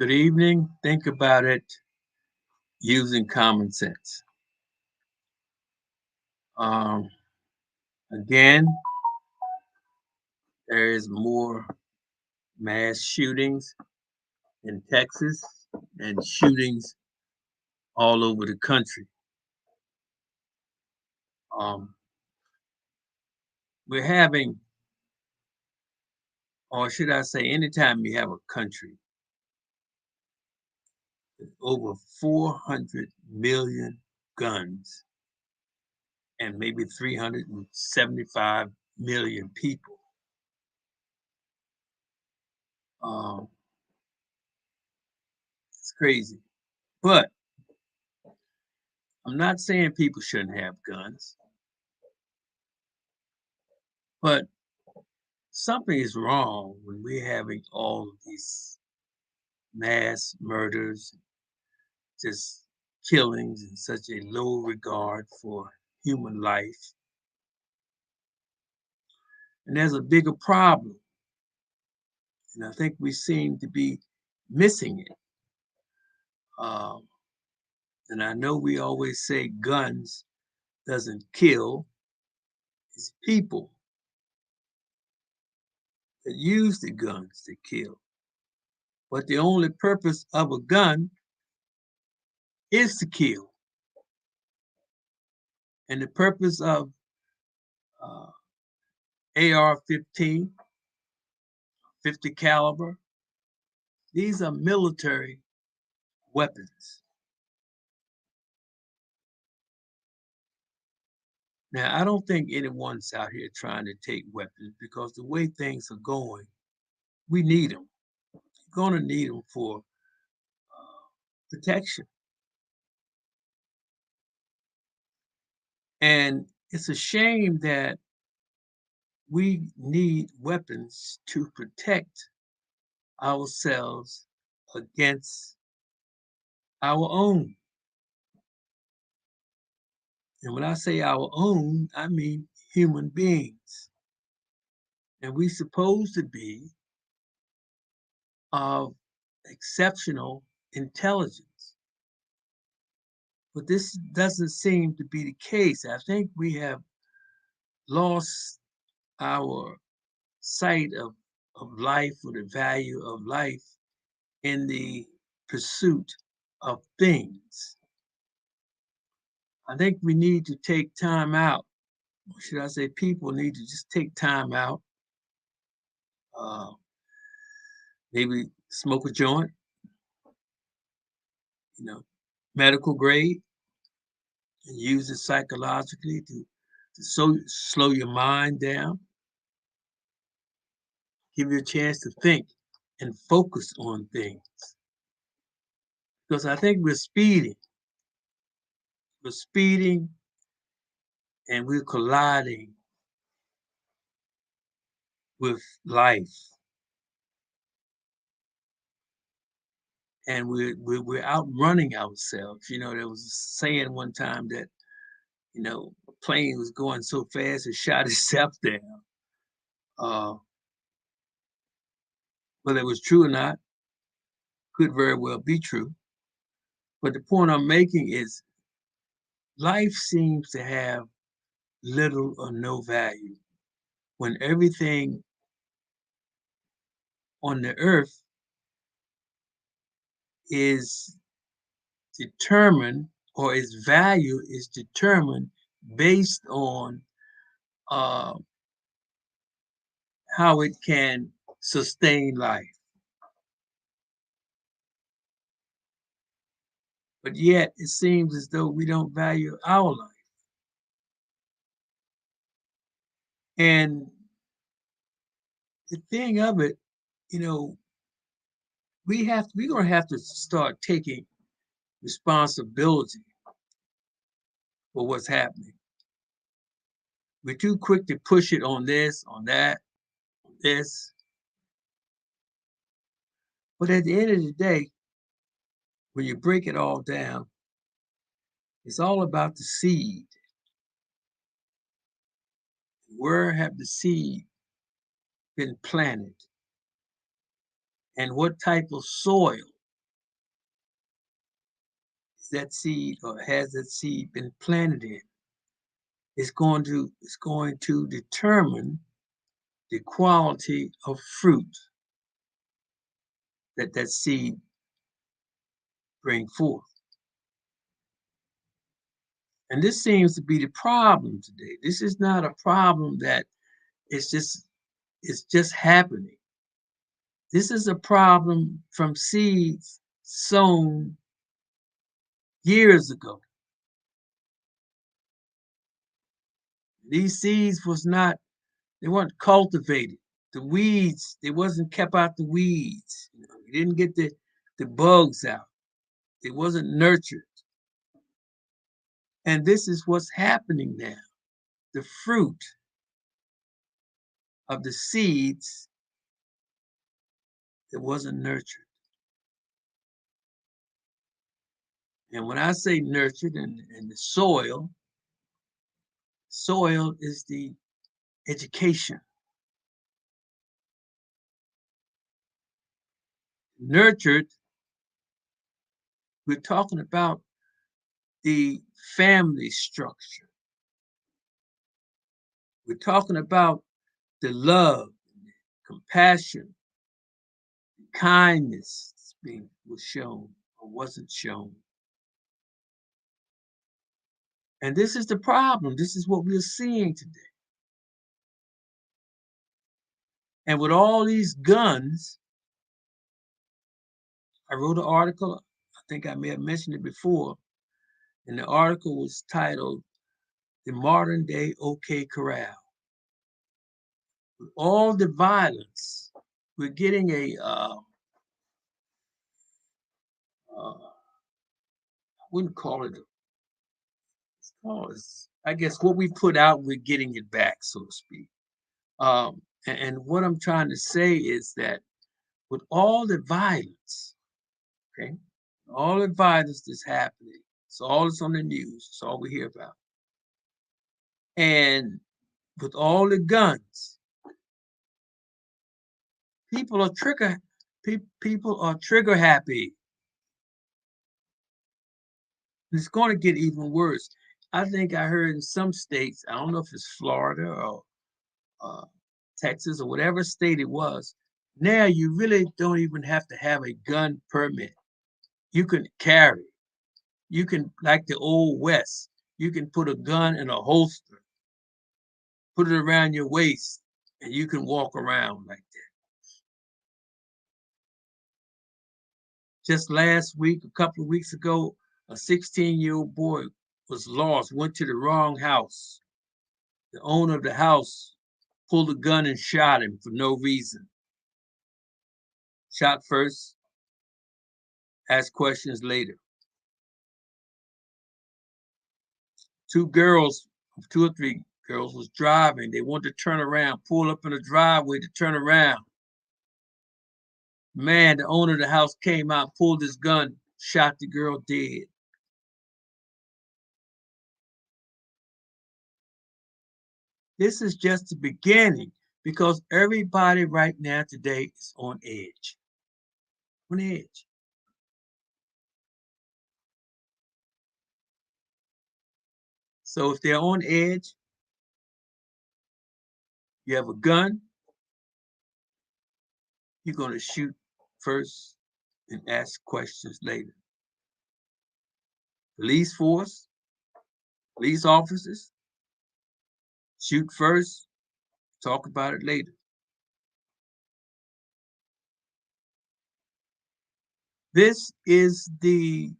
Good evening. Think about it using common sense. Um, Again, there is more mass shootings in Texas and shootings all over the country. Um, we're having, or should I say, anytime you have a country with over 400 million guns and maybe 375 million people, um, it's crazy. But I'm not saying people shouldn't have guns, but something is wrong when we're having all of these mass murders, just killings, and such a low regard for human life. And there's a bigger problem, and I think we seem to be missing it. Um, and I know we always say guns doesn't kill, it's people that use the guns to kill. But the only purpose of a gun is to kill. And the purpose of uh, AR-15, 50 caliber, these are military weapons. Now, I don't think anyone's out here trying to take weapons because the way things are going, we need them. You're going to need them for protection. And it's a shame that we need weapons to protect ourselves against our own. And when I say our own, I mean human beings. And we're supposed to be of exceptional intelligence. But this doesn't seem to be the case. I think we have lost our sight of life or the value of life in the pursuit of things. I think we need to take time out, or should I say, people need to just take time out, uh, maybe smoke a joint, you know, medical grade, and use it psychologically to slow your mind down, give you a chance to think and focus on things. Because I think we're speeding and we're colliding with life. And we're outrunning ourselves. You know, there was a saying one time that, a plane was going so fast it shot itself down. Uh, whether it was true or not, could very well be true. But the point I'm making is life seems to have little or no value when everything on the earth is determined, or its value is determined based on uh, how it can sustain life. But yet it seems as though we don't value our life. And the thing of it, you know, we're gonna have to start taking responsibility for what's happening. We're too quick to push it on this, on that, on this. But at the end of the day, when you break it all down, it's all about the seed. Where have the seed been planted? And what type of soil that seed or has that seed been planted in is going to determine the quality of fruit that that seed bring forth. And this seems to be the problem today. This is not a problem that it's just happening. This is a problem from seeds sown years ago. These seeds they weren't cultivated. The weeds, they wasn't kept out the weeds. You didn't get the bugs out. It wasn't nurtured. And this is what's happening now. The fruit of the seeds that wasn't nurtured. And when I say nurtured and the soil is the education. Nurtured, we're talking about the family structure. We're talking about the love, compassion, kindness was shown or wasn't shown. And this is the problem. This is what we're seeing today. And with all these guns, I wrote an article, I think I may have mentioned it before, and the article was titled, The Modern Day OK Corral. With all the violence, we're getting I wouldn't call it, I guess what we put out, we're getting it back, so to speak. And what I'm trying to say is that with all the violence, okay, all the violence that's happening, it's all that's on the news, it's all we hear about. And with all the guns, people are trigger happy. It's going to get even worse. I think I heard in some states, I don't know if it's Florida or Texas or whatever state it was, now you really don't even have to have a gun permit. You can carry. You can, like the old West, you can put a gun in a holster, put it around your waist, and you can walk around like that. Just last week, a couple of weeks ago, a 16-year-old boy was lost, went to the wrong house. The owner of the house pulled a gun and shot him for no reason. Shot first, asked questions later. Two or three girls was driving. They wanted to turn around, pull up in the driveway to turn around. Man, the owner of the house came out, pulled his gun, shot the girl dead. This is just the beginning because everybody right now today is on edge. On edge. So if they're on edge, you have a gun, you're going to shoot first and ask questions later. Police force, police officers, shoot first, talk about it later. This is the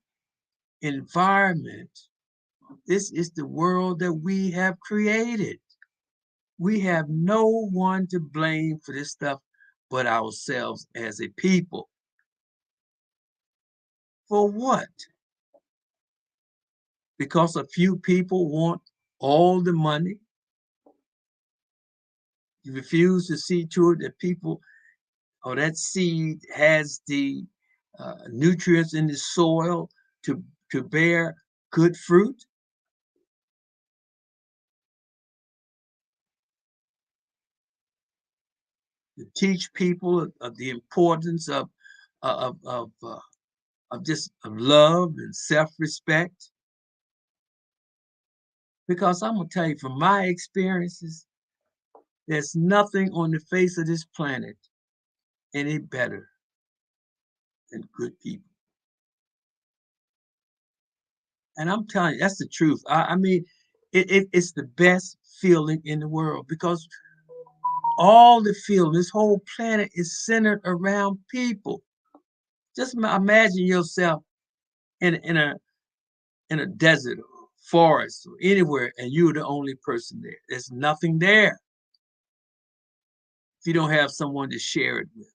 environment. This is the world that we have created. We have no one to blame for this stuff but ourselves as a people. For what? Because a few people want all the money? You refuse to see to it that people or that seed has the nutrients in the soil to bear good fruit? To teach people of the importance of of love and self-respect. Because I'm gonna tell you from my experiences, there's nothing on the face of this planet any better than good people. And I'm telling you, that's the truth. I mean, it's the best feeling in the world because all the feeling, this whole planet is centered around people. Just imagine yourself in a desert or forest or anywhere, and you're the only person there. There's nothing there if you don't have someone to share it with.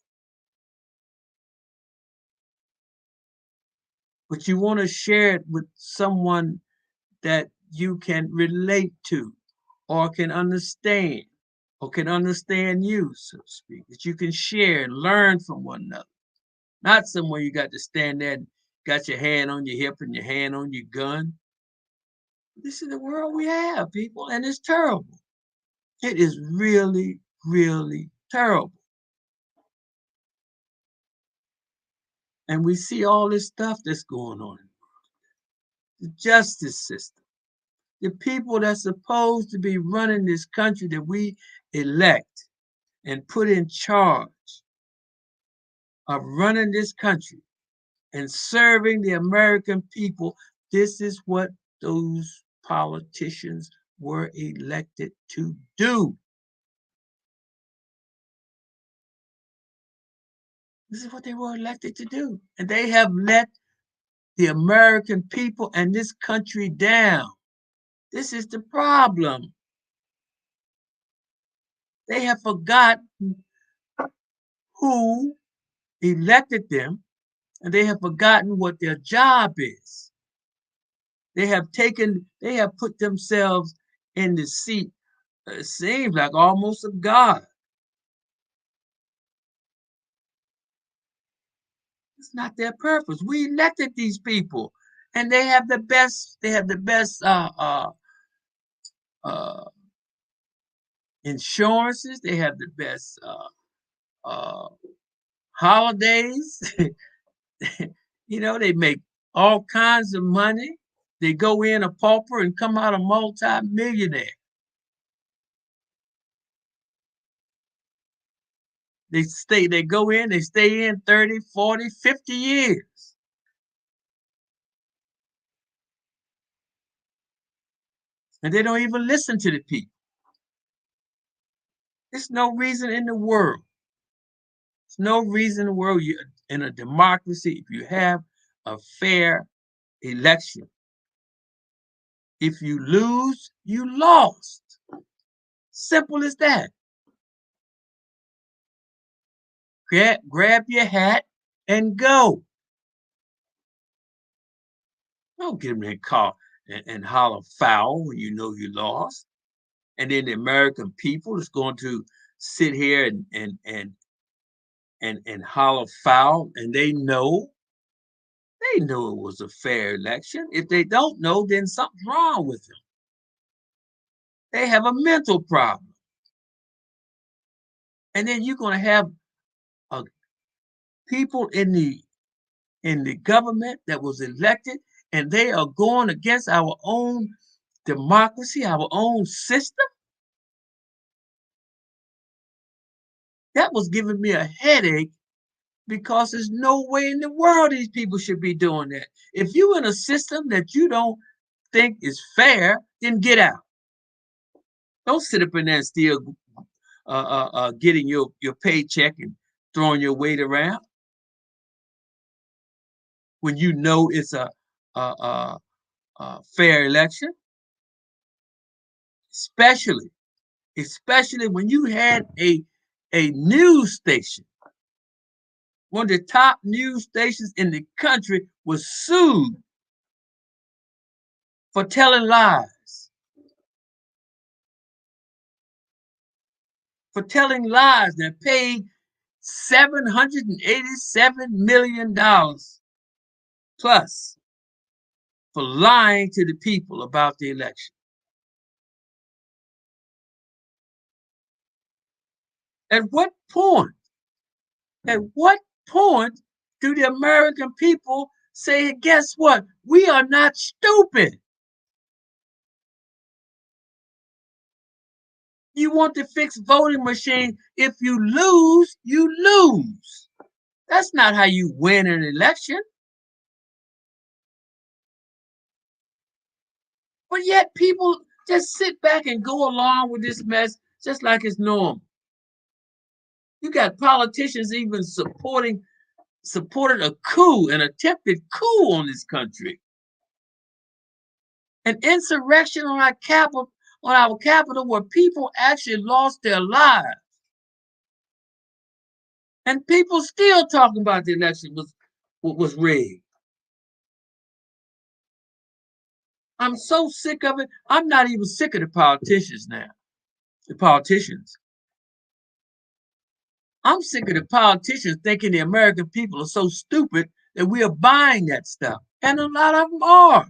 But you want to share it with someone that you can relate to or can understand or can understand you, so to speak, that you can share and learn from one another. Not somewhere you got to stand there and got your hand on your hip and your hand on your gun. This is the world we have, people, and it's terrible. It is really, really terrible. And we see all this stuff that's going on. The justice system, the people that's supposed to be running this country that we elect and put in charge of running this country and serving the American people, this is what those politicians were elected to do. This is what they were elected to do. And they have let the American people and this country down. This is the problem. They have forgotten who elected them, and they have forgotten what their job is. They have put themselves in the seat, it seems like almost of God. It's not their purpose. We elected these people, and they have the best. They have the best uh, insurances. They have the best uh, holidays. They make all kinds of money. They go in a pauper and come out a multi-millionaire. They go in, they stay in 30, 40, 50 years. And they don't even listen to the people. There's no reason in the world. There's no reason in the world in a democracy if you have a fair election. If you lose, you lost. Simple as that. Grab your hat and go. Don't get them in car and holler foul when you know you lost. And then the American people is going to sit here and holler foul, and they know it was a fair election. If they don't know, then something's wrong with them. They have a mental problem. And then you're going to have people in the government that was elected, and they are going against our own democracy, our own system. That was giving me a headache because there's no way in the world these people should be doing that. If you're in a system that you don't think is fair, then get out. Don't sit up in there and still getting your paycheck and throwing your weight around when you know it's a fair election. Especially, especially when you had a news station, one of the top news stations in the country was sued for telling lies. For telling lies that paid $787 million plus for lying to the people about the election. At what point? At what point do the American people say, guess what? We are not stupid. You want to fix voting machine. If you lose, you lose. That's not how you win an election. But yet people just sit back and go along with this mess just like it's normal. You got politicians even supported a coup, an attempted coup on this country. An insurrection on our capital where people actually lost their lives. And people still talking about the election was rigged. I'm so sick of it. I'm not even sick of the politicians now. The politicians. I'm sick of the politicians thinking the American people are so stupid that we are buying that stuff. And a lot of them are.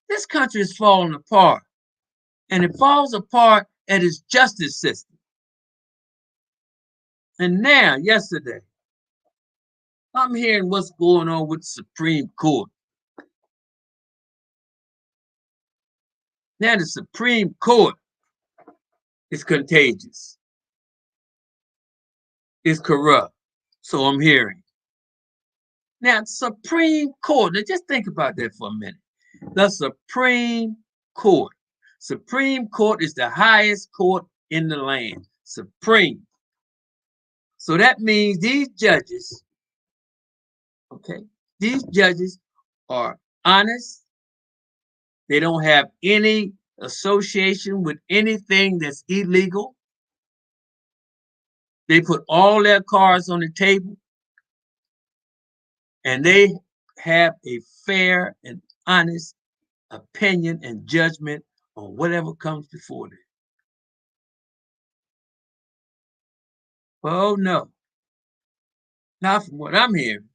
This country is falling apart. And it falls apart at its justice system. And now, yesterday, I'm hearing what's going on with the Supreme Court. Now the Supreme Court is contagious. It's corrupt. So I'm hearing. Now, Supreme Court, now just think about that for a minute. The Supreme Court. Supreme Court is the highest court in the land. Supreme. So that means these judges, okay, these judges are honest. They don't have any association with anything that's illegal. They put all their cards on the table and they have a fair and honest opinion and judgment on whatever comes before them. Well, no, not from what I'm hearing.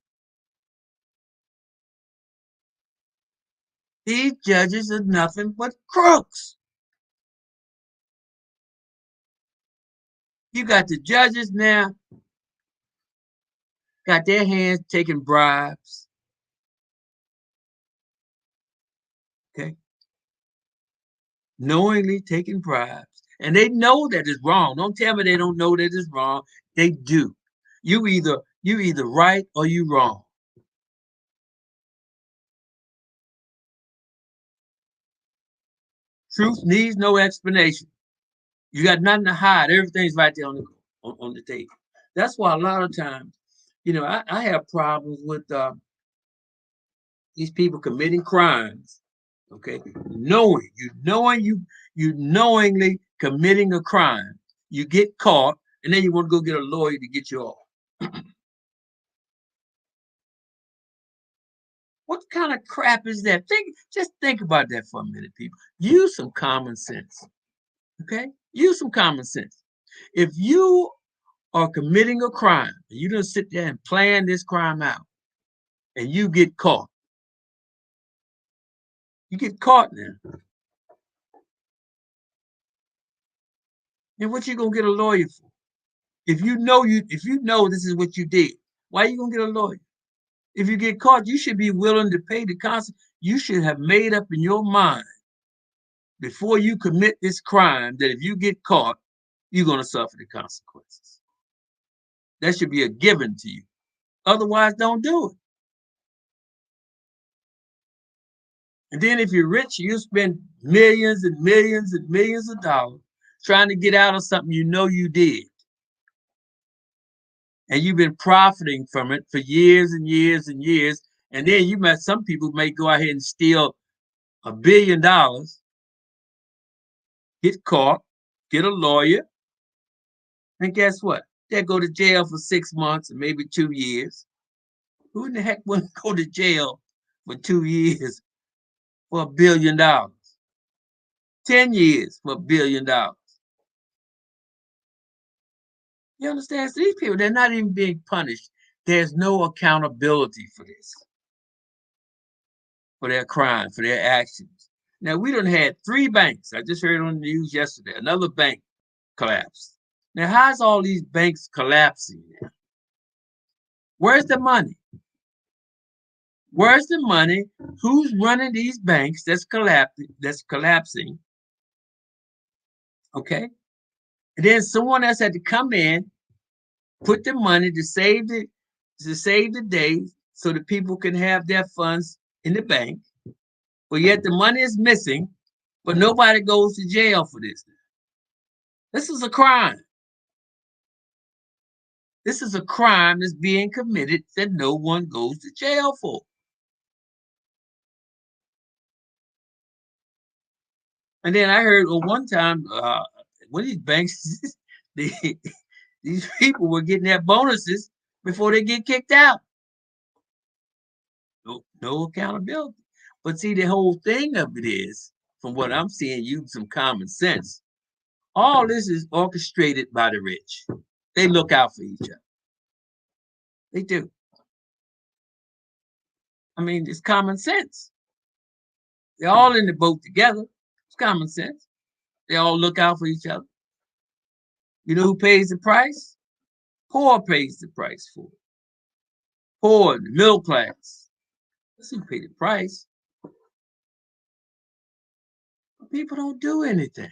These judges are nothing but crooks. You got the judges now, got their hands taking bribes. Okay. Knowingly taking bribes. And they know that it's wrong. Don't tell me they don't know that it's wrong. They do. You either right or you wrong. Truth needs no explanation. You got nothing to hide. Everything's right there on the table. That's why a lot of times, I have problems with these people committing crimes. Okay, you knowingly committing a crime. You get caught, and then you want to go get a lawyer to get you off. What kind of crap is that? Just think about that for a minute, people. Use some common sense. Okay? Use some common sense. If you are committing a crime, and you don't sit there and plan this crime out, and you get caught. You get caught now. And what you gonna get a lawyer for? If you know this is what you did, why are you gonna get a lawyer? If you get caught, you should be willing to pay the consequences. You should have made up in your mind before you commit this crime that if you get caught, you're gonna suffer the consequences. That should be a given to you. Otherwise, don't do it. And then if you're rich, you spend millions and millions and millions of dollars trying to get out of something you know you did. And you've been profiting from it for years and years and years. And then some people may go ahead and steal $1 billion, get caught, get a lawyer, and guess what? They go to jail for 6 months and maybe 2 years. Who in the heck wouldn't go to jail for 2 years for $1 billion? 10 years for $1 billion. You understand? So these people, they're not even being punished. There's no accountability for this, for their crime, for their actions. Now, we done had 3 banks. I just heard on the news yesterday, another bank collapsed. Now, how's all these banks collapsing now? Where's the money? Where's the money? Who's running these banks that's collapsing? That's collapsing. Okay. And then someone else had to come in, put the money to save the day so that people can have their funds in the bank. But yet the money is missing, but nobody goes to jail for this. This is a crime. This is a crime that's being committed that no one goes to jail for. And then I heard one time, one of these banks, these people were getting their bonuses before they get kicked out. No accountability. But see, the whole thing of it is, from what I'm seeing, use some common sense. All this is orchestrated by the rich. They look out for each other. They do. I mean, it's common sense. They're all in the boat together. It's common sense. They all look out for each other. You know who pays the price? Poor pays the price for it. Poor, the middle class. That's who pay the price. But people don't do anything.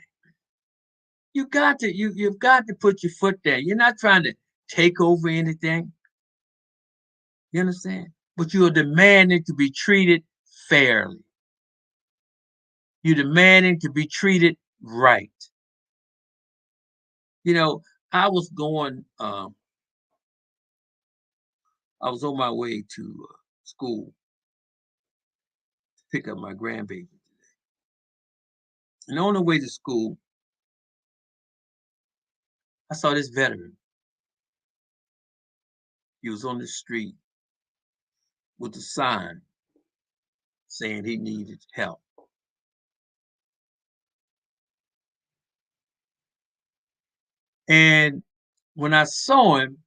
You've got to put your foot down. You're not trying to take over anything. You understand? But you are demanding to be treated fairly. You're demanding to be treated right. You know, I was going. I was on my way to school to pick up my grandbaby today, and on the way to school, I saw this veteran. He was on the street with a sign saying he needed help. And when I saw him,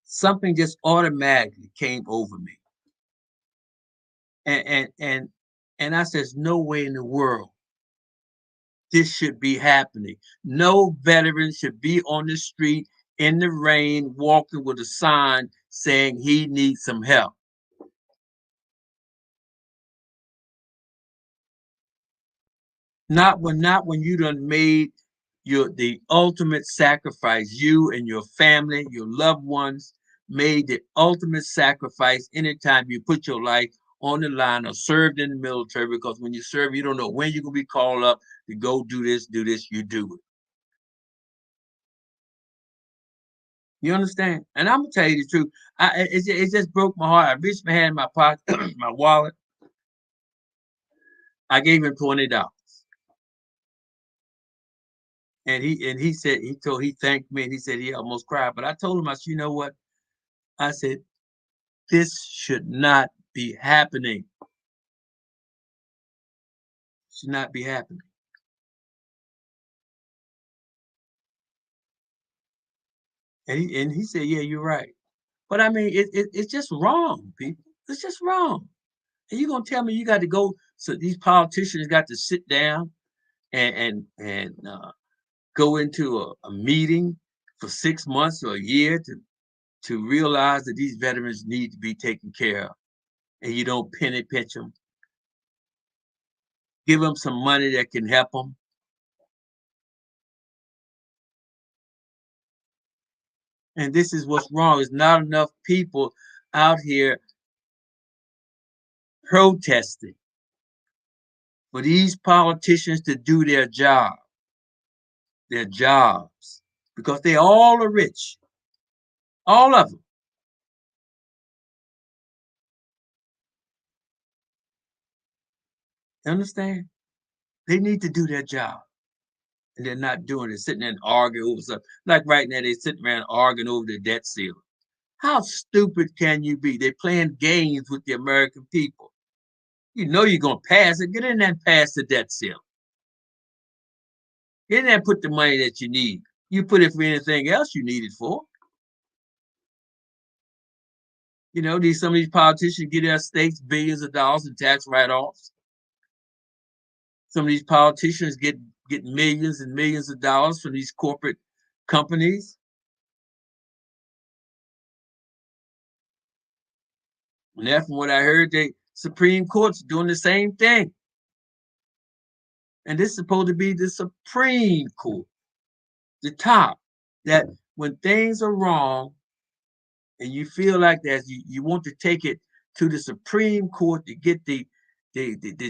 something just automatically came over me. And I said, "There's no way in the world this should be happening. No veteran should be on the street in the rain walking with a sign saying he needs some help." Not when you done made the ultimate sacrifice. You and your family, your loved ones made the ultimate sacrifice anytime you put your life on the line or served in the military, because when you serve, you don't know when you're gonna be called up to go do this, you do it. You understand? And I'm gonna tell you the truth. It just broke my heart. I reached my hand in my pocket, my wallet. I gave him $20. And he said he thanked me, and he said he almost cried. But I told him, I said, you know what? I said, this should not be happening. Should not be happening. And he said, yeah, you're right. But I mean, it's just wrong, people. It's just wrong. And you're gonna tell me you got to go, so these politicians got to sit down and go into a meeting for 6 months or a year to realize that these veterans need to be taken care of, and you don't penny pinch them, give them some money that can help them. And this is what's wrong. There's not enough people out here protesting for these politicians to do their jobs, because they all are rich, all of them. You understand? They need to do their job, and they're not doing it. Sitting there and arguing over something. Like right now, they're sitting around arguing over the debt ceiling. How stupid can you be? They're playing games with the American people. You know you're gonna pass it. Get in there and pass the debt ceiling. Get in there and put the money that you need. You put it for anything else you need it for. You know, some of these politicians get their states billions of dollars in tax write-offs. Some of these politicians get getting millions and millions of dollars from these corporate companies. And that's from what I heard, the Supreme Court's doing the same thing. And this is supposed to be the Supreme Court, the top, that when things are wrong and you feel like that, you want to take it to the Supreme Court to get the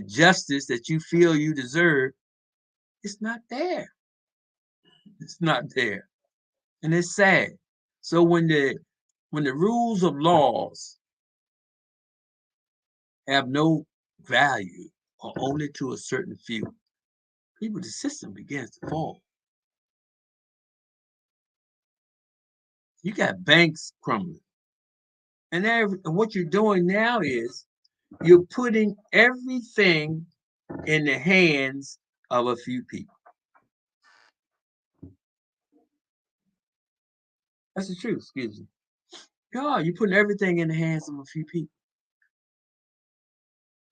justice that you feel you deserve. It's not there. It's not there. And it's sad. So when the rules of laws have no value or only to a certain few, people, the system begins to fall. You got banks crumbling. And what you're doing now is you're putting everything in the hands of a few people. That's the truth, excuse me. Yeah, you're putting everything in the hands of a few people.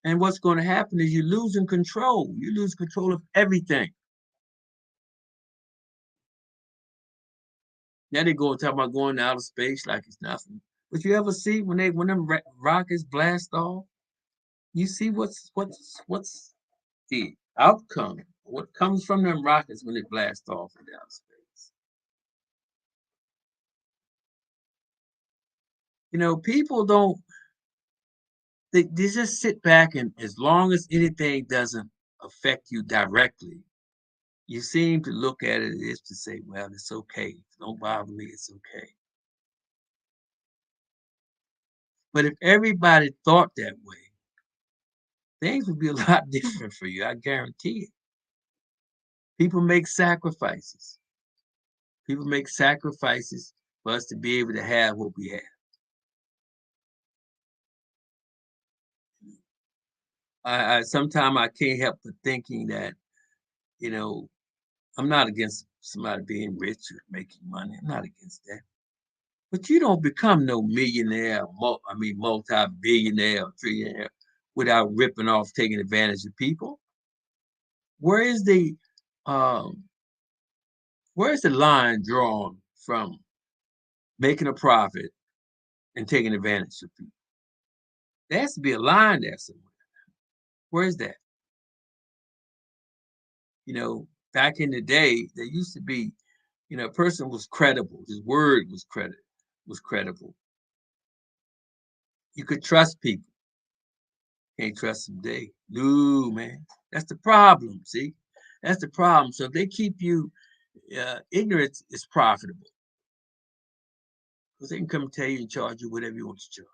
And what's going to happen is you're losing control. You lose control of everything. Now they go and talk about going to outer space like it's nothing. But you ever see when them rockets blast off, you see what's the outcome, what comes from them rockets when they blast off in outer space. You know, people don't, they just sit back, and as long as anything doesn't affect you directly, you seem to look at it as to say, well, it's okay. Don't bother me, it's okay. But if everybody thought that way, things would be a lot different for you, I guarantee it. People make sacrifices. People make sacrifices for us to be able to have what we have. I sometimes I can't help but thinking that, you know, I'm not against somebody being rich or making money. I'm not against that. But you don't become no millionaire, multi-billionaire or trillionaire without ripping off, taking advantage of people. Where is the um, where's the line drawn from making a profit and taking advantage of people? There has to be a line there somewhere. Where is that? You know, back in the day, there used to be, a person was credible. His word was credible. You could trust people. Can't trust them today. No, man. That's the problem. See, that's the problem. So if they keep you ignorance is profitable because they can come and tell you and charge you whatever you want to charge.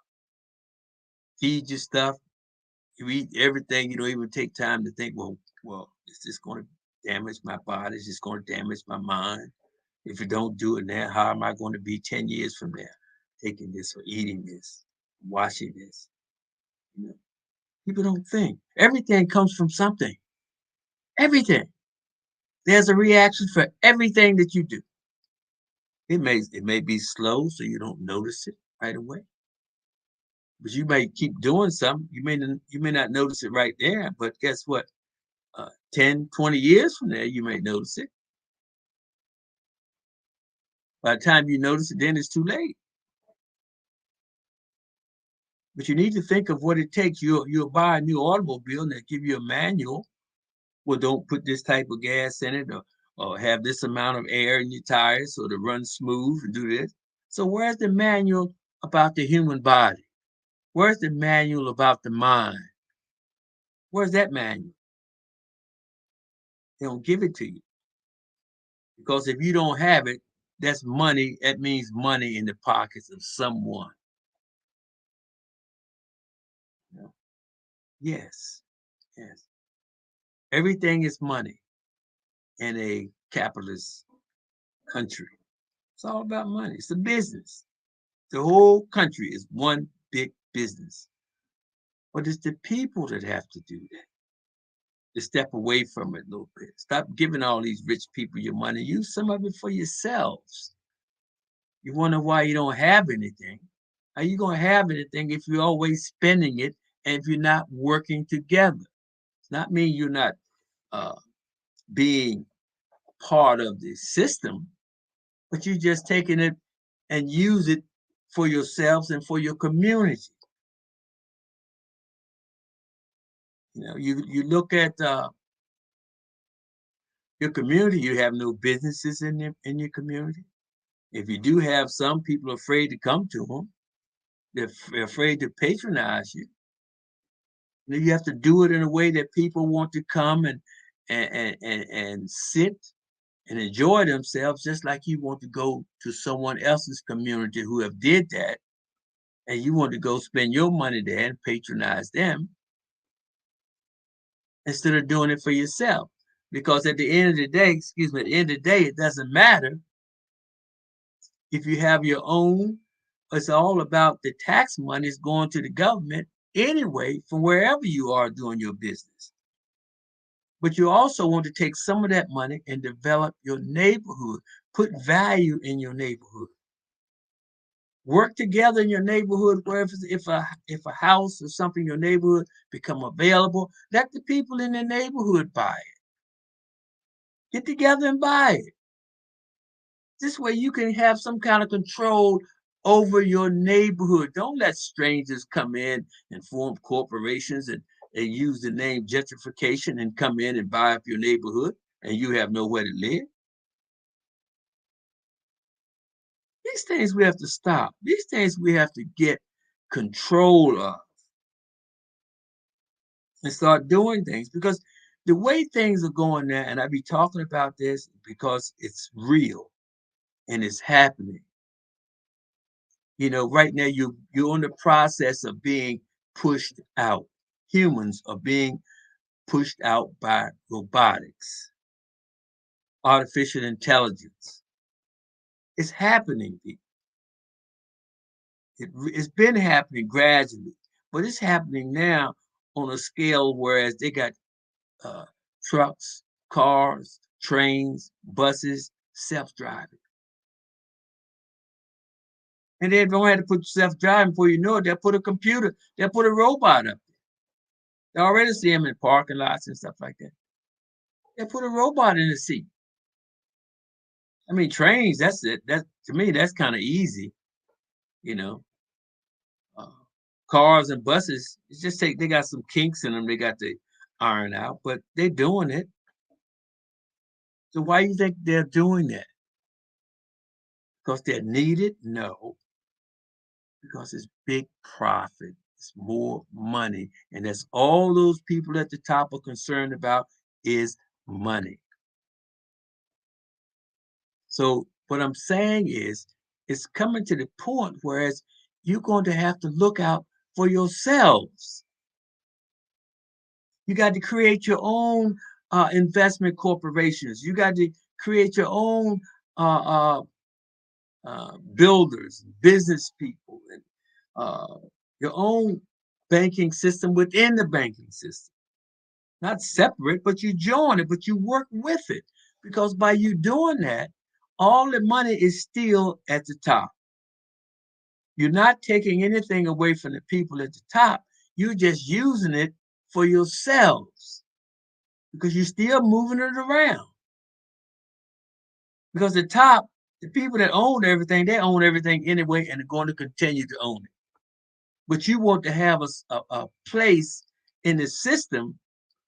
Feed you stuff. You eat everything. You don't even take time to think. Well, is this going to damage my body? Is this going to damage my mind? If you don't do it now, how am I going to be 10 years from now? Taking this or eating this, watching this. You know, people don't think. Everything comes from something. Everything. There's a reaction for everything that you do. It may be slow, so you don't notice it right away. But you may keep doing something. You may not notice it right there, but guess what? 10, 20 years from there, you may notice it. By the time you notice it, then it's too late. But you need to think of what it takes. You'll buy a new automobile and they give you a manual. Well, don't put this type of gas in it, or have this amount of air in your tires so to run smooth and do this. So where's the manual about the human body? Where's the manual about the mind? Where's that manual? They don't give it to you. Because if you don't have it, that's money. That means money in the pockets of someone. Yes. Yes. Everything is money in a capitalist country. It's all about money. It's a business. The whole country is one big business. But it's the people that have to do that. To step away from it a little bit. Stop giving all these rich people your money. Use some of it for yourselves. You wonder why you don't have anything. How you going to have anything if you're always spending it and if you're not working together? It's not mean you're not being part of the system, but you're just taking it and use it for yourselves and for your community. You look at your community. You have no businesses in your community. If you do have some, people are afraid to come to them. They're afraid to patronize you. You have to do it in a way that people want to come and sit and enjoy themselves, just like you want to go to someone else's community who have did that, and you want to go spend your money there and patronize them instead of doing it for yourself. Because at the end of the day, excuse me, at the end of the day, it doesn't matter if you have your own. It's all about the tax money is going to the government anyway from wherever you are doing your business. But you also want to take some of that money and develop your neighborhood, put value in your neighborhood. Work together in your neighborhood, where if a house or something in your neighborhood become available, let the people in the neighborhood buy it. Get together and buy it. This way you can have some kind of control over your neighborhood. Don't let strangers come in and form corporations and use the name gentrification and come in and buy up your neighborhood and you have nowhere to live. These things we have to stop. These things we have to get control of and start doing things, because the way things are going now, and I be talking about this because it's real and it's happening. Right now you're in the process of being pushed out. Humans are being pushed out by robotics, artificial intelligence. It's happening, people. It's been happening gradually, but it's happening now on a scale, whereas they got uh, trucks, cars, trains, buses, self-driving. And they don't have to put self-driving before you know it. They'll put a computer, they'll put a robot up there. They already see them in parking lots and stuff like that. They put a robot in the seat. I mean, trains, that's it. That to me, that's kind of easy, you know. Uh, Cars and buses, it's just they got some kinks in them, they got to iron out, but they're doing it. So why do you think they're doing that? Because they're needed? No, because it's big profit. It's more money. And that's all those people at the top are concerned about is money. So what I'm saying is, it's coming to the point whereas you're going to have to look out for yourselves. You got to create your own investment corporations. You got to create your own builders, business people, and your own banking system within the banking system. Not separate, but you join it, but you work with it. Because by you doing that, all the money is still at the top. You're not taking anything away from the people at the top. You're just using it for yourselves because you're still moving it around. Because the top, the people that own everything, they own everything anyway and are going to continue to own it. But you want to have a place in the system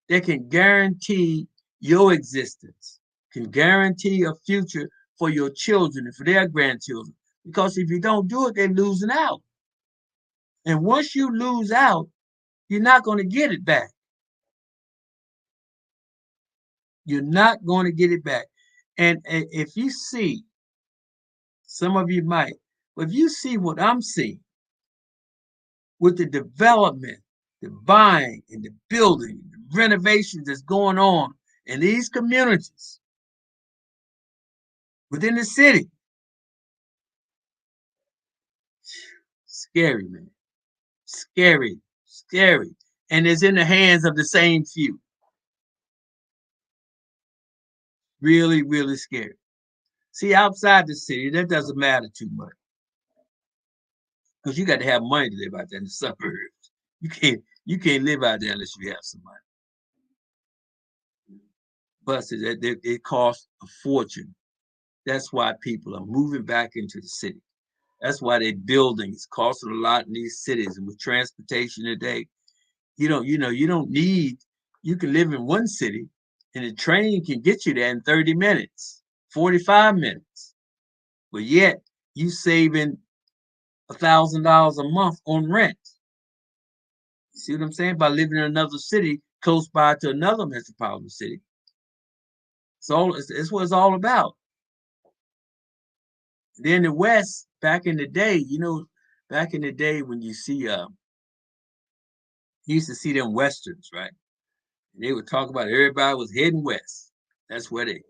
that can guarantee your existence, can guarantee a future for your children and for their grandchildren. Because if you don't do it, they're losing out. And once you lose out, you're not going to get it back. You're not going to get it back. And if you see, some of you might, but if you see what I'm seeing with the development, the buying and the building, the renovations that's going on in these communities within the city, scary, man. Scary, scary. And it's in the hands of the same few. Really, really scary. See, outside the city, that doesn't matter too much. Because you got to have money to live out there in the suburbs. You can't live out there unless you have some money. buses. It costs a fortune. That's why people are moving back into the city. That's why they buildings costing a lot in these cities. And with transportation today, you don't need, you can live in one city and the train can get you there in 30 minutes, 45 minutes. But yet you saving $1,000 a month on rent. You see what I'm saying? By living in another city close by to another metropolitan city. It's what it's all about. Then the West, back in the day, back in the day when you used to see them westerns, right? And they would talk about everybody was heading west. That's where the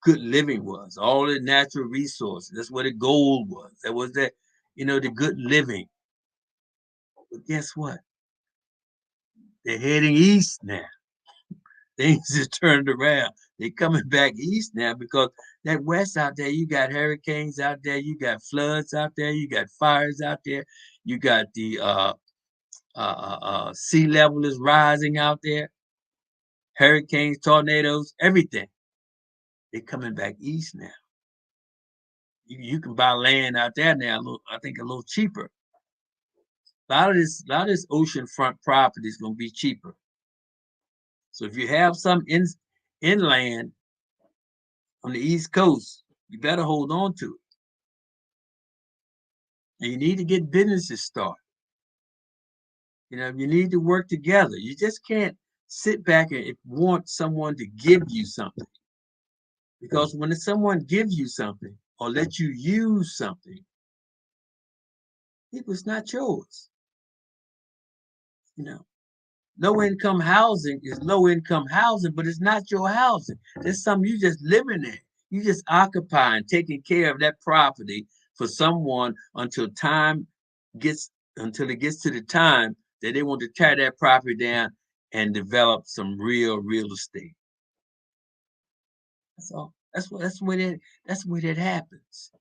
good living was. All the natural resources. That's where the gold was. That was the good living. But guess what? They're heading east now. Things have turned around. They're coming back east now because that west out there, you got hurricanes out there, you got floods out there, you got fires out there, you got the sea level is rising out there, hurricanes, tornadoes, everything. They're coming back east now. You can buy land out there now, I think a little cheaper. A lot of this oceanfront property is going to be cheaper. So if you have some inland on the East Coast, you better hold on to it. And you need to get businesses started. You need to work together. You just can't sit back and want someone to give you something. Because when someone gives you something or let you use something, it's not yours. Low income housing is low income housing, but it's not your housing. It's something you just living in. You just occupying, taking care of that property for someone until it gets to the time that they want to tear that property down and develop some real estate. That's all. That's the way that happens.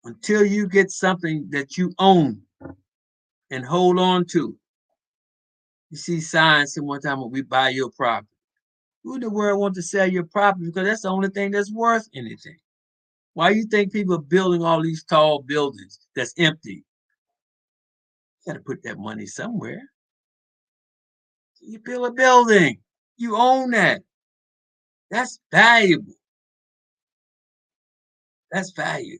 Until you get something that you own and hold on to. You see signs one time when we buy your property. Who in the world want to sell your property? Because that's the only thing that's worth anything. Why you think people are building all these tall buildings that's empty? You got to put that money somewhere. You build a building. You own that. That's valuable. That's value.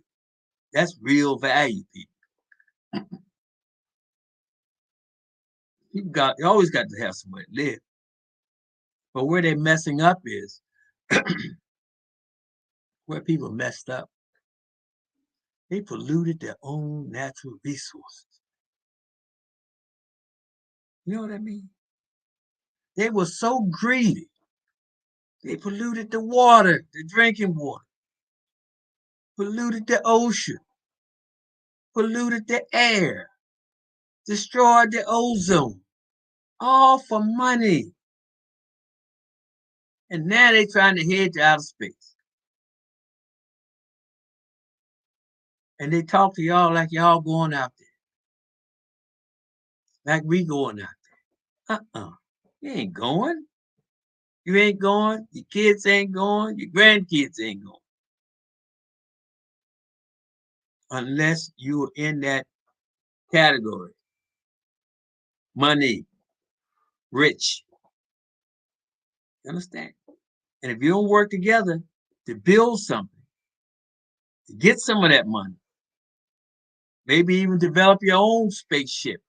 That's real value, people. You always got to have somewhere to live. But where they're messing up is where people messed up. They polluted their own natural resources. You know what I mean? They were so greedy. They polluted the water, the drinking water, polluted the ocean, polluted the air, destroyed the ozone, all for money. And now they're trying to head to outer space. And they talk to y'all like y'all going out there. Like we going out there. You ain't going. You ain't going. Your kids ain't going. Your grandkids ain't going. Unless you're in that category. Money. Rich. You understand? And if you don't work together to build something, to get some of that money, maybe even develop your own spaceship.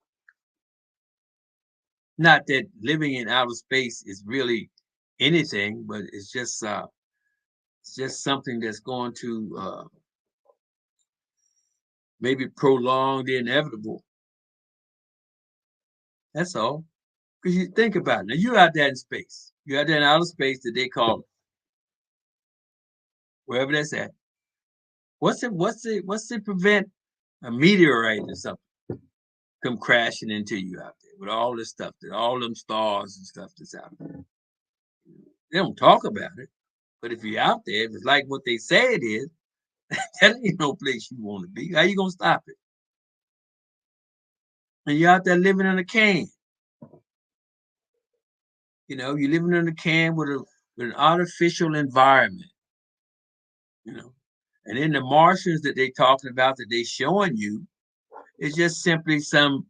Not that living in outer space is really anything, but it's just something that's going to maybe prolong the inevitable. That's all. Because you think about it. Now you're out there in space. You're out there in outer space that they call it. Wherever that's at. What's it prevent a meteorite or something come crashing into you out there with all this stuff, all them stars and stuff that's out there? They don't talk about it. But if you're out there, if it's like what they say it is, that ain't no place you want to be. How you gonna stop it? And you're out there living in a can. You know, you're living in a can with an artificial environment, you know. And then the Martians that they talking about that they showing you is just simply some,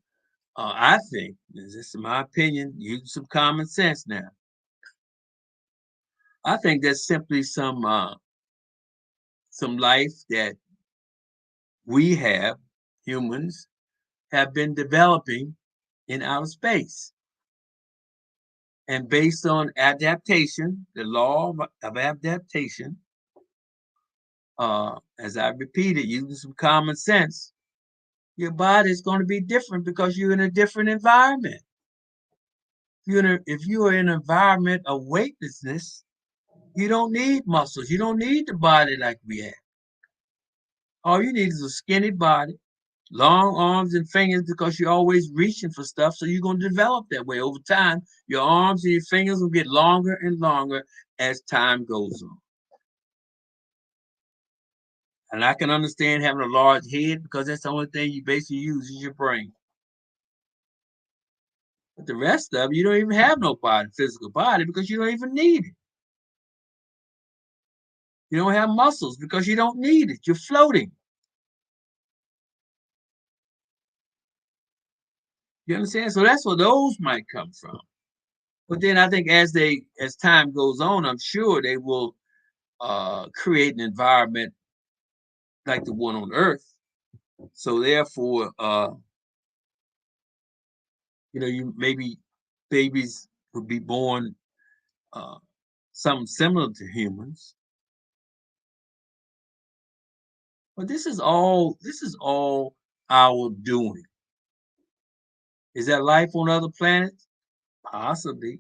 I think, this is my opinion, use some common sense now. I think that's simply some life that we have, humans, have been developing in outer space. And based on adaptation, the law of adaptation, as I repeated, using some common sense, your body is going to be different because you're in a different environment. If you are in an environment of weightlessness, you don't need muscles. You don't need the body like we have. All you need is a skinny body, long arms and fingers because you're always reaching for stuff. So you're going to develop that way over time. Your arms and your fingers will get longer and longer as time goes on. And I can understand having a large head because that's the only thing you basically use is your brain. But the rest of it, you don't even have no body, physical body, because you don't even need it. You don't have muscles because you don't need it. You're floating. You understand? So that's where those might come from. But then I think as time goes on, I'm sure they will create an environment like the one on Earth. So therefore, you maybe babies would be born uh, something similar to humans. But this is all our doing. Is there life on other planets? Possibly.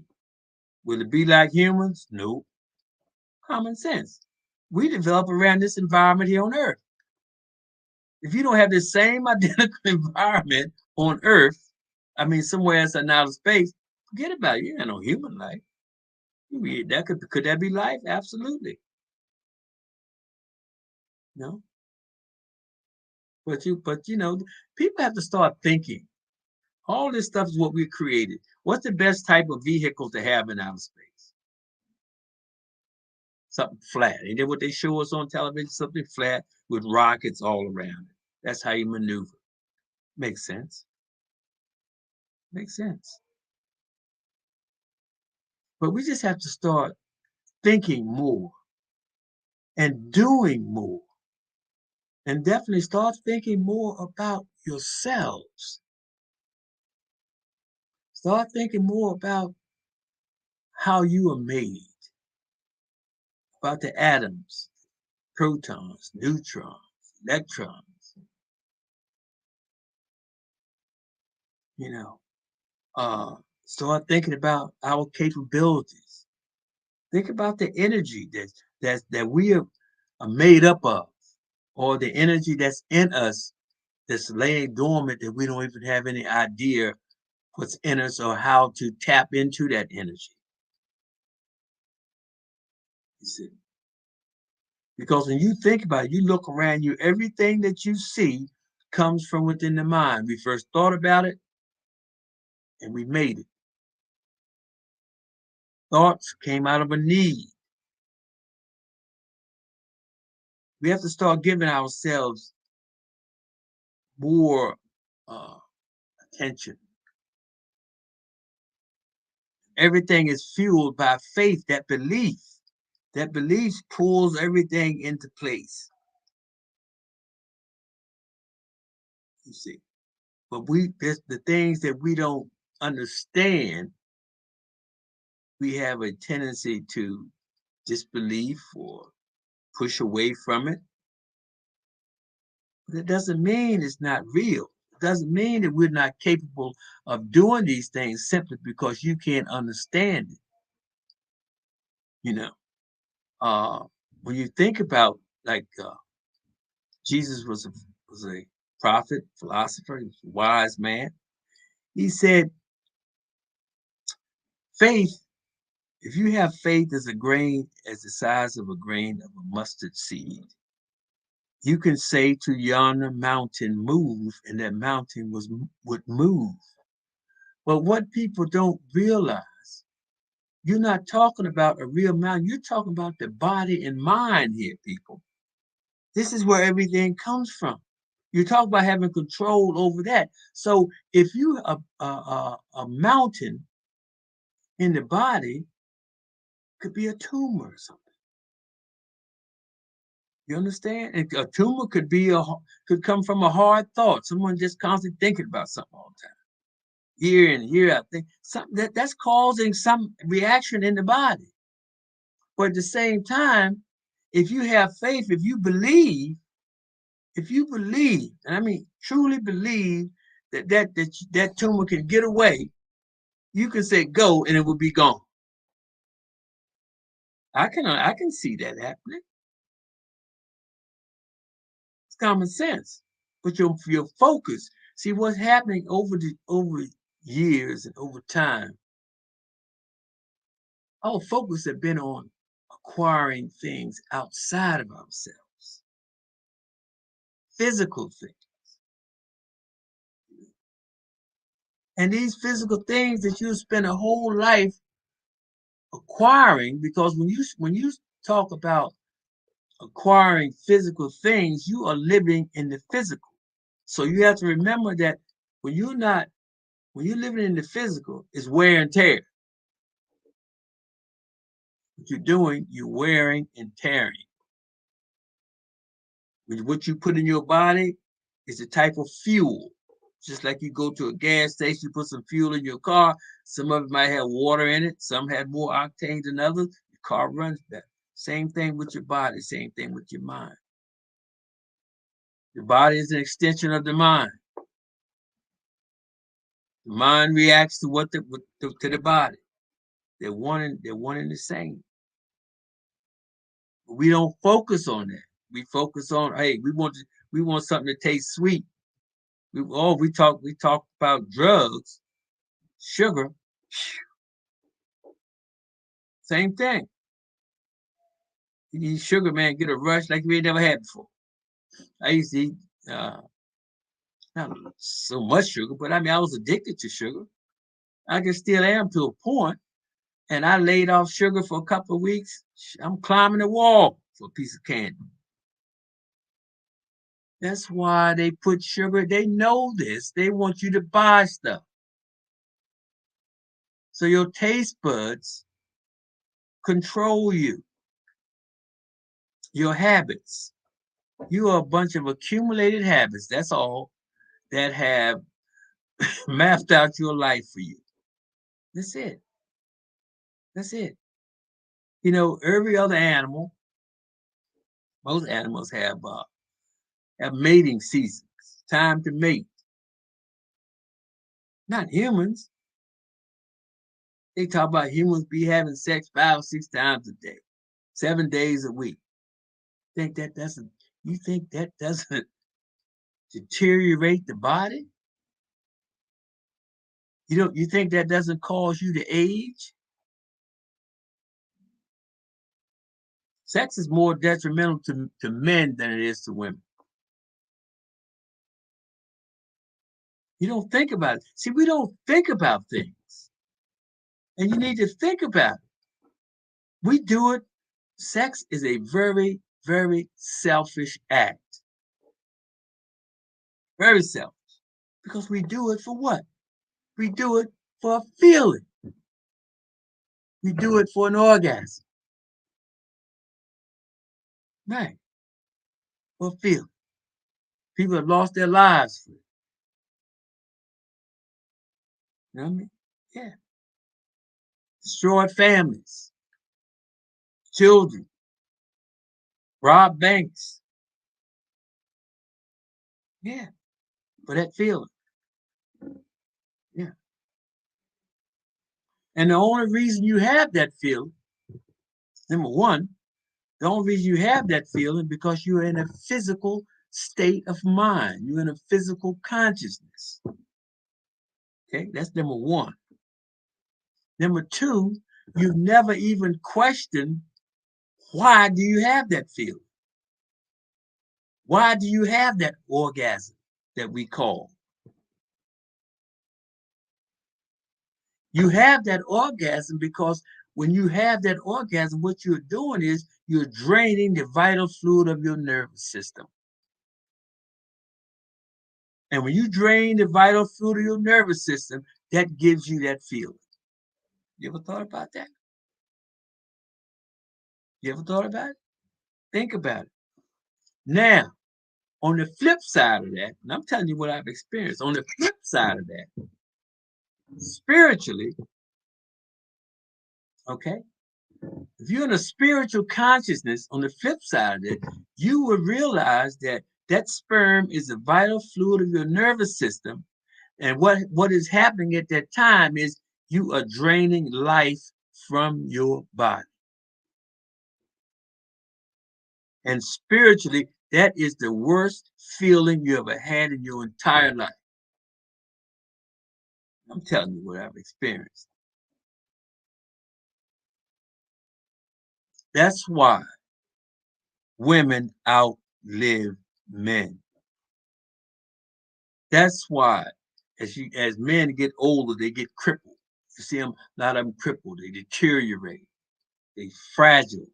Will it be like humans? No. Common sense. We develop around this environment here on Earth. If you don't have the same identical environment on Earth, I mean somewhere else in outer space, forget about it. You ain't no human life. That could that be life? Absolutely. No. But people have to start thinking. All this stuff is what we created. What's the best type of vehicle to have in outer space? Something flat. Ain't that what they show us on television? Something flat with rockets all around it. That's how you maneuver. Makes sense. Makes sense. But we just have to start thinking more and doing more. And definitely start thinking more about yourselves. Start thinking more about how you are made, about the atoms, protons, neutrons, electrons, you know. Start thinking about our capabilities. Think about the energy that we are made up of, or the energy that's in us that's laying dormant that we don't even have any idea what's in us or how to tap into that energy. You see, because when you think about it, you look around you, everything that you see comes from within the mind. We first thought about it and we made it. Thoughts came out of a need. We have to start giving ourselves more uh, attention. Everything is fueled by faith, that belief. That belief pulls everything into place. You see, but there's the things that we don't understand. We have a tendency to disbelieve or push away from it. But it doesn't mean it's not real. It doesn't mean that we're not capable of doing these things simply because you can't understand it. You know, uh, when you think about like Jesus was a prophet, philosopher, he was a wise man. He said, "Faith. If you have faith as the size of a grain of a mustard seed, you can say to yonder mountain, move, and that mountain would move." But what people don't realize You're not talking about a real mind. You're talking about the body and mind here, people. This is where everything comes from. You talk about having control over that. So if you a mountain in the body, could be a tumor or something. You understand? And a tumor could come from a hard thought. Someone just constantly thinking about something all the time, year in year out. Something that's causing some reaction in the body. But at the same time, if you have faith, if you believe, and I mean truly believe that tumor can get away, you can say go and it will be gone. I can see that happening. It's common sense. But your focus, see what's happening over years and over time. Our focus have been on acquiring things outside of ourselves, physical things. And these physical things that you spend a whole life acquiring, because when you talk about acquiring physical things, you are living in the physical. So you have to remember that when you're living in the physical, it's wear and tear. What you're doing, you're wearing and tearing. What you put in your body is a type of fuel. Just like you go to a gas station, you put some fuel in your car. Some of it might have water in it. Some have more octane than others. Your car runs better. Same thing with your body. Same thing with your mind. The body is an extension of the mind. The mind reacts to to the body. They're one and the same. But we don't focus on that. We focus on, hey, we want something to taste sweet. We talk about drugs, sugar, same thing. You need sugar, man, get a rush like we ain't never had before. I used to eat not so much sugar, but I mean I was addicted to sugar. I can still am to a point, and I laid off sugar for a couple of weeks. I'm climbing the wall for a piece of candy. That's why they put sugar. They know this. They want you to buy stuff. So your taste buds control you, your habits. You are a bunch of accumulated habits. That's all that have mapped out your life for you. That's it. That's it. You know, every other animal, most animals have mating seasons, time to mate. Not humans. They talk about humans be having sex 5 or 6 times a day, 7 days a week. Think that doesn't you think that doesn't deteriorate the body? You think that doesn't cause you to age? Sex is more detrimental to men than it is to women. You don't think about it. See, we don't think about things. And you need to think about it. We do it. Sex is a very, very selfish act. Very selfish. Because we do it for what? We do it for a feeling. We do it for an orgasm. Right. For a feeling. People have lost their lives for it. You know what I mean? Yeah. Destroyed families, children, robbed banks. Yeah. For that feeling. Yeah. And the only reason you have that feeling, number one, the only reason you have that feeling because you're in a physical state of mind. You're in a physical consciousness. Okay, that's number one. Number two, you've never even questioned why do you have that feeling? Why do you have that orgasm that we call? You have that orgasm because when you have that orgasm, what you're doing is you're draining the vital fluid of your nervous system. And when you drain the vital fluid of your nervous system, that gives you that feeling. You ever thought about that? You ever thought about it? Think about it. Now, on the flip side of that, and I'm telling you what I've experienced, on the flip side of that, spiritually, okay, if you're in a spiritual consciousness, on the flip side of it, you will realize that that sperm is the vital fluid of your nervous system. And what is happening at that time is you are draining life from your body. And spiritually, that is the worst feeling you ever had in your entire life. I'm telling you what I've experienced. That's why women outlive men. That's why as men get older, they get crippled. You see them, a lot of them crippled, they deteriorate, they fragile,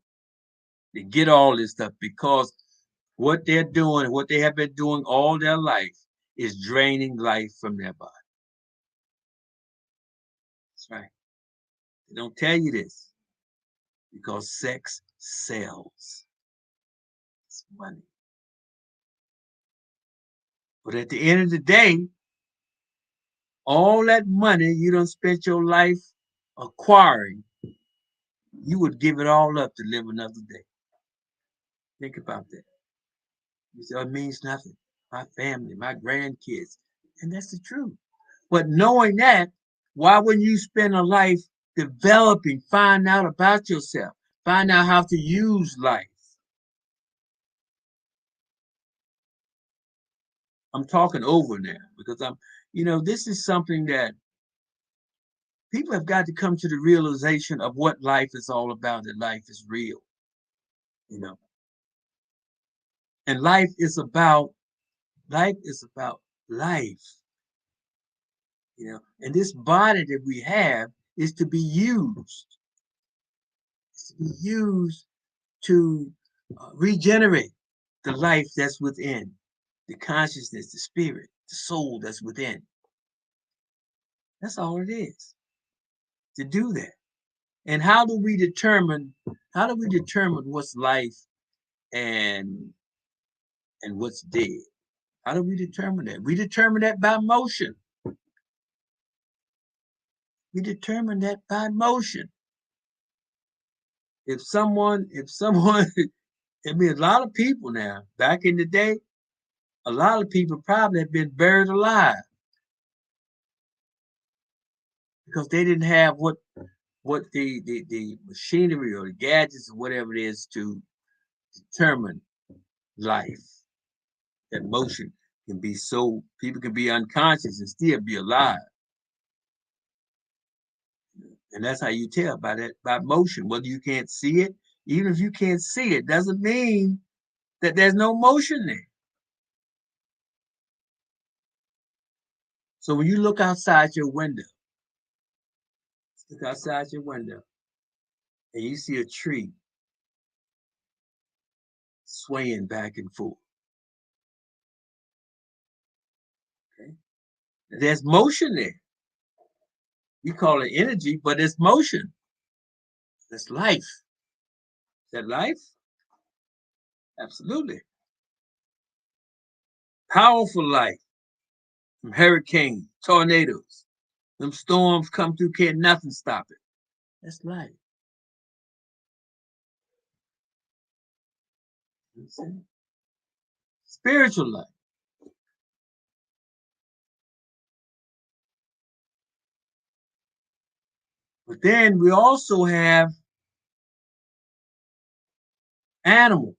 they get all this stuff because what they're doing, what they have been doing all their life is draining life from their body. That's right. They don't tell you this because sex sells. It's money. But at the end of the day, all that money you done spent your life acquiring, you would give it all up to live another day. Think about that. You say, oh, it means nothing. My family, my grandkids. And that's the truth. But knowing that, why wouldn't you spend a life developing, find out about yourself, find out how to use life? I'm talking over now because this is something that people have got to come to the realization of what life is all about, that life is real, you know. And life is about life, and this body that we have is to be used. It's to be used to regenerate the life that's within, the consciousness, the spirit, the soul that's within. That's all it is, to do that. And how do we determine what's life and what's dead? How do we determine that? We determine that by motion. We determine that by motion. If someone, I mean, a lot of people now, back in the day, a lot of people probably have been buried alive because they didn't have what the machinery or the gadgets or whatever it is to determine life. That motion can be so people can be unconscious and still be alive. And that's how you tell by that by motion, whether you can't see it, even if you can't see it, doesn't mean that there's no motion there. So when you look outside your window, and you see a tree swaying back and forth. Okay? There's motion there. You call it energy, but it's motion. That's life. Is that life? Absolutely. Powerful life from hurricanes, tornadoes. Them storms come through, can't nothing stop it. That's life. You see? Spiritual life. But then we also have animals.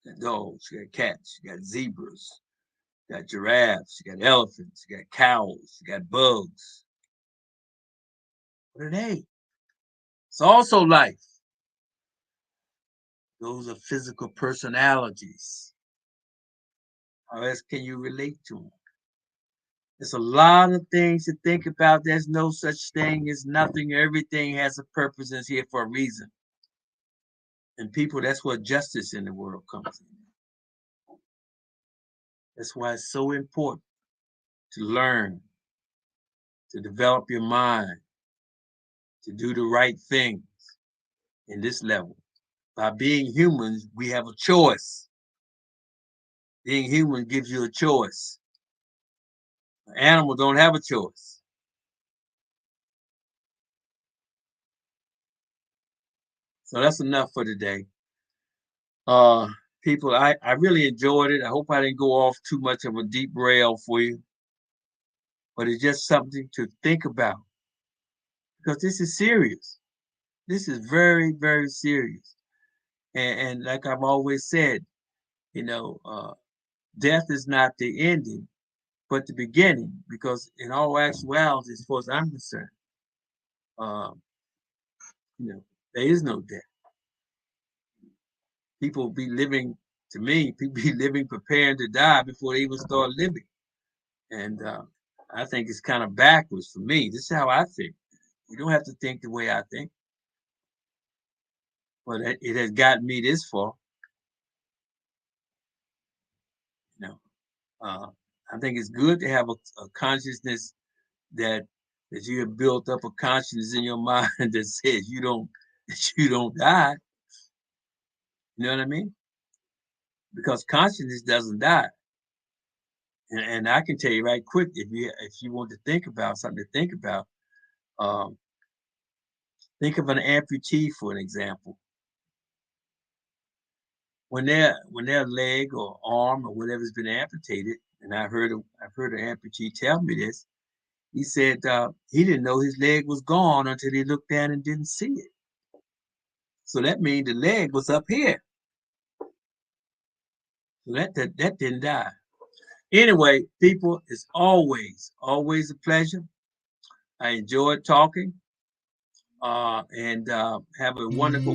You got dogs, you got cats, you got zebras, you got giraffes, you got elephants, you got cows, you got bugs. What are they? It's also life. Those are physical personalities. How else can you relate to them? There's a lot of things to think about. There's no such thing as nothing. Everything has a purpose and is here for a reason. And people, that's where justice in the world comes in. That's why it's so important to learn, to develop your mind, to do the right things in this level. By being humans, we have a choice. Being human gives you a choice. Animals don't have a choice. So that's enough for today. Uh, People, I really enjoyed it. I hope I didn't go off too much of a deep rail for you, but it's just something to think about because this is serious. This is very, very serious. And like I've always said, you know, death is not the ending, but the beginning, because in all actuality, as far as I'm concerned, um, you know, there is no death. People be living, to me, people be living preparing to die before they even start living. And I think it's kind of backwards for me. This is how I think. You don't have to think the way I think, but it has gotten me this far. You know, uh, I think it's good to have a consciousness that that you have built up a consciousness in your mind that says you don't die. You know what I mean? Because consciousness doesn't die. And I can tell you right quick, if you want to think about something to think about, um, think of an amputee for an example. When their leg or arm or whatever's been amputated, and I've heard an amputee tell me this. He said he didn't know his leg was gone until he looked down and didn't see it. So that means the leg was up here. So that didn't die. Anyway, people, it's always a pleasure. I enjoyed talking, and have a wonderful